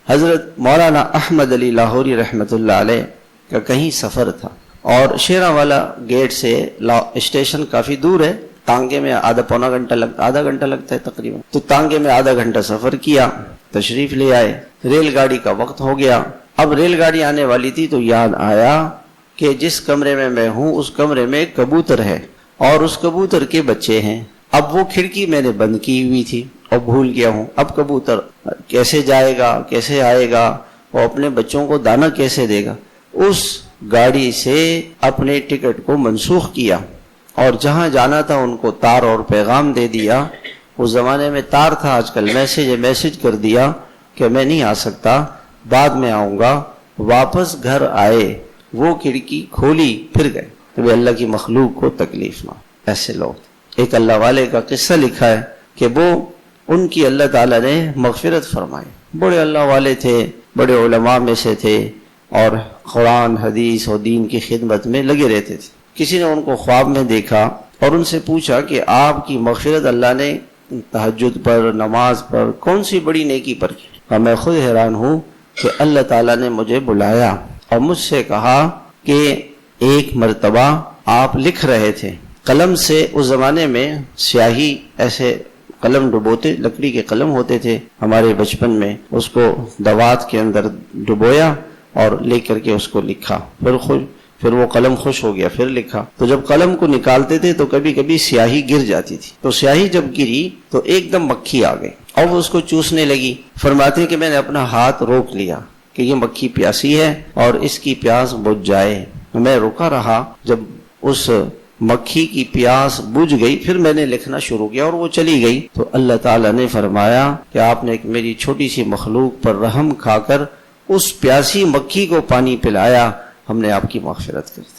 حضرت مولانا احمد علی لاہوری رحمۃ اللہ علیہ کا کہیں سفر تھا اور شیراں والا گیٹ سے اسٹیشن کافی دور ہے، تانگے میں آدھا گھنٹہ لگتا ہے تقریباً، تو تانگے میں آدھا گھنٹہ سفر کیا، تشریف لے آئے، ریل گاڑی کا وقت ہو گیا۔ اب ریل گاڑی آنے والی تھی تو یاد آیا کہ جس کمرے میں ہوں اس کمرے میں کبوتر ہے اور اس کبوتر کے بچے ہیں۔ اب وہ کھڑکی میں نے بند کی ہوئی تھی اور بھول گیا ہوں، اب کبوتر کیسے جائے گا، کیسے آئے گا، وہ اپنے بچوں کو دانہ کیسے دے گا؟ اس گاڑی سے اپنے ٹکٹ کو منسوخ کیا اور جہاں جانا تھا ان کو تار اور پیغام دے دیا۔ اس زمانے میں تار تھا، آج کل میسج کر دیا کہ میں نہیں آ سکتا، بعد میں آؤں گا۔ واپس گھر آئے، وہ کھڑکی کھولی، پھر گئے۔ تو اللہ کی مخلوق کو تکلیف نہ، ایسے لوگ۔ ایک اللہ والے کا قصہ لکھا ہے کہ وہ ان کی اللہ تعالیٰ نے مغفرت فرمائی، بڑے اللہ والے تھے، بڑے علماء میں سے تھے اور قرآن حدیث اور دین کی خدمت میں لگے رہتے تھے۔ کسی نے ان کو خواب میں دیکھا اور ان سے پوچھا کہ آپ کی مغفرت اللہ نے تہجد پر، نماز پر، کون سی بڑی نیکی پر کی؟ اور میں خود حیران ہوں کہ اللہ تعالیٰ نے مجھے بلایا اور مجھ سے کہا کہ ایک مرتبہ آپ لکھ رہے تھے قلم سے، اس زمانے میں سیاہی ایسے قلم ڈبوتے، لکڑی کے قلم ہوتے تھے ہمارے بچپن میں، اس کو دوات کے اندر ڈبویا اور لے کر کے اس کو لکھا، پھر وہ قلم خوش ہو گیا، پھر لکھا۔ تو جب قلم کو نکالتے تھے تو کبھی کبھی سیاہی گر جاتی تھی، تو سیاہی جب گری تو ایک دم مکھی آ گئی اور وہ اس کو چوسنے لگی۔ فرماتے ہیں کہ میں نے اپنا ہاتھ روک لیا کہ یہ مکھی پیاسی ہے اور اس کی پیاس بجھ جائے۔ میں رکا رہا، جب اس مکھی کی پیاس بجھ گئی پھر میں نے لکھنا شروع کیا اور وہ چلی گئی۔ تو اللہ تعالیٰ نے فرمایا کہ آپ نے ایک میری چھوٹی سی مخلوق پر رحم کھا کر اس پیاسی مکھی کو پانی پلایا، ہم نے آپ کی مغفرت کر دی۔